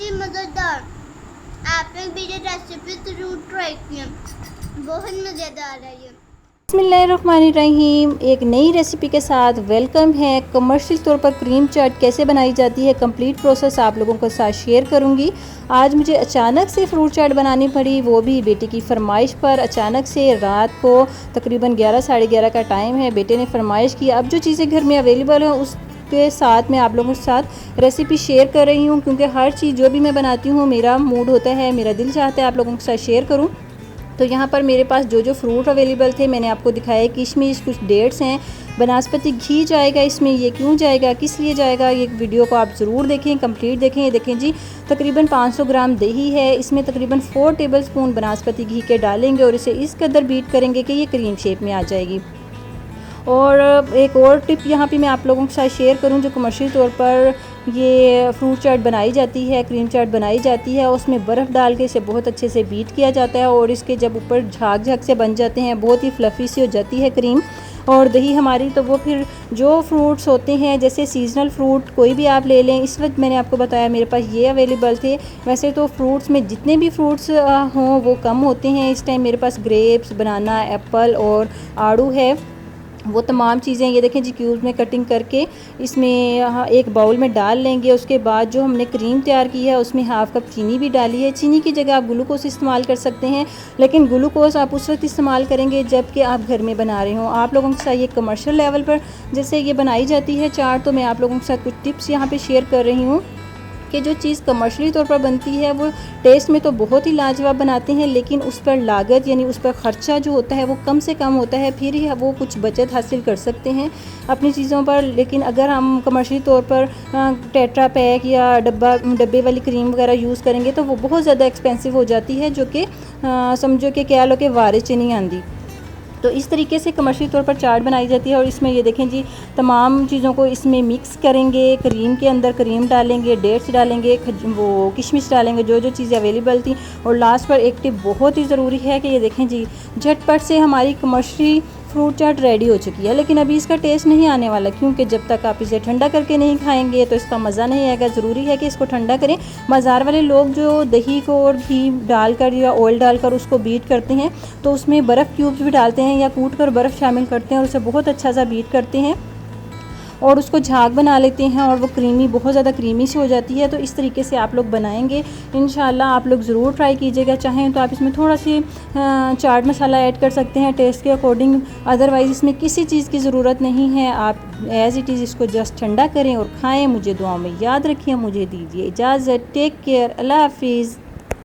ही मज़ेदार। आपने भी ये रेसिपी ज़रूर ट्राई किया, बहुत मज़ेदार है ये। बिस्मिल्लाहिर्रहमानिर्रहीम। एक नई रेसिपी के साथ वेलकम है। कमर्शियल तौर पर क्रीम चाट कैसे बनाई जाती है, कंप्लीट प्रोसेस आप लोगों के साथ शेयर करूंगी। आज मुझे अचानक से फ्रूट चाट बनानी पड़ी, वो भी बेटे की फरमाइश पर। अचानक से रात को तकरीबन 11 साढ़े 11 का टाइम है, बेटे ने फरमाइश की। अब जो चीज़ें घर में अवेलेबल हैं उसके साथ मैं आप लोगों के साथ रेसिपी शेयर कर रही हूँ, क्योंकि हर चीज़ जो भी मैं बनाती हूँ मेरा मूड होता है, मेरा दिल चाहता है आप लोगों के साथ शेयर करूँ। तो यहाँ पर मेरे पास जो फ्रूट अवेलेबल थे मैंने आपको दिखाया। किशमिश, कुछ डेट्स हैं, बनास्पति घी जाएगा इसमें। ये क्यों जाएगा, किस लिए जाएगा, ये वीडियो को आप ज़रूर देखें, कंप्लीट देखें। ये देखें जी, तकरीबन 500 ग्राम दही है, इसमें तकरीबन 4 टेबलस्पून बनास्पति घी के डालेंगे और इसे इस कदर बीट करेंगे कि ये क्रीम शेप में आ जाएगी। और एक और टिप यहाँ पे मैं आप लोगों के साथ शेयर करूँ, जो कमर्शियल तौर पर ये फ्रूट चाट बनाई जाती है, क्रीम चाट बनाई जाती है, उसमें बर्फ़ डाल के इसे बहुत अच्छे से बीट किया जाता है और इसके जब ऊपर झाग झाग से बन जाते हैं, बहुत ही फ्लफ़ी सी हो जाती है क्रीम और दही हमारी। तो वो फिर जो फ्रूट्स होते हैं, जैसे सीजनल फ्रूट कोई भी आप ले लें, इस वक्त मैंने आपको बताया मेरे पास ये अवेलेबल थे। वैसे तो फ्रूट्स में जितने भी फ्रूट्स हों वो कम होते हैं। इस टाइम मेरे पास ग्रेप्स, बनाना, एप्पल और आड़ू है, वो तमाम चीज़ें ये देखें जी क्यूब्स में कटिंग करके इसमें एक बाउल में डाल लेंगे। उसके बाद जो हमने क्रीम तैयार की है उसमें हाफ़ कप चीनी भी डाली है। चीनी की जगह आप ग्लूकोज इस्तेमाल कर सकते हैं, लेकिन ग्लूकोज आप उस वक्त इस्तेमाल करेंगे जबकि आप घर में बना रहे हों। आप लोगों के साथ ये कमर्शियल लेवल पर जैसे ये बनाई जाती है चाट, तो मैं आप लोगों के साथ कुछ टिप्स यहाँ पर शेयर कर रही हूँ कि जो चीज़ कमर्शियली तौर पर बनती है वो टेस्ट में तो बहुत ही लाजवाब बनाते हैं, लेकिन उस पर लागत यानी उस पर ख़र्चा जो होता है वो कम से कम होता है, फिर ही वो कुछ बचत हासिल कर सकते हैं अपनी चीज़ों पर। लेकिन अगर हम कमर्शियली तौर पर टेट्रा पैक या डब्बे वाली क्रीम वगैरह यूज़ करेंगे तो वो बहुत ज़्यादा एक्सपेंसिव हो जाती है, जो कि समझो कि क्या लो कि वारे च नहीं आती। तो इस तरीके से कमर्शियल तौर पर चाट बनाई जाती है। और इसमें ये देखें जी, तमाम चीज़ों को इसमें मिक्स करेंगे। क्रीम के अंदर क्रीम डालेंगे, डेट्स डालेंगे, वो किशमिश डालेंगे, जो जो चीज़ें अवेलेबल थी। और लास्ट पर एक टिप बहुत ही ज़रूरी है कि ये देखें जी, झटपट से हमारी कमर्शियल फ्रूट चाट रेडी हो चुकी है, लेकिन अभी इसका टेस्ट नहीं आने वाला, क्योंकि जब तक आप इसे ठंडा करके नहीं खाएंगे तो इसका मज़ा नहीं आएगा। ज़रूरी है कि इसको ठंडा करें। बाज़ार वाले लोग जो दही को और घी डालकर या ऑयल डालकर उसको बीट करते हैं, तो उसमें बर्फ़ क्यूब्स भी डालते हैं या कूट कर बर्फ़ शामिल करते हैं और उसे बहुत अच्छा सा बीट करते हैं और उसको झाग बना लेते हैं और वो क्रीमी, बहुत ज़्यादा क्रीमी सी हो जाती है। तो इस तरीके से आप लोग बनाएंगे, इंशाल्लाह आप लोग ज़रूर ट्राई कीजिएगा। चाहें तो आप इसमें थोड़ा सी चाट मसाला ऐड कर सकते हैं टेस्ट के अकॉर्डिंग, अदरवाइज़ इसमें किसी चीज़ की ज़रूरत नहीं है। आप एज़ इट इज़ इसको जस्ट ठंडा करें और खाएँ। मुझे दुआओं में याद रखिए। मुझे दीजिए इजाज़त। Take care. अल्लाह हाफिज़।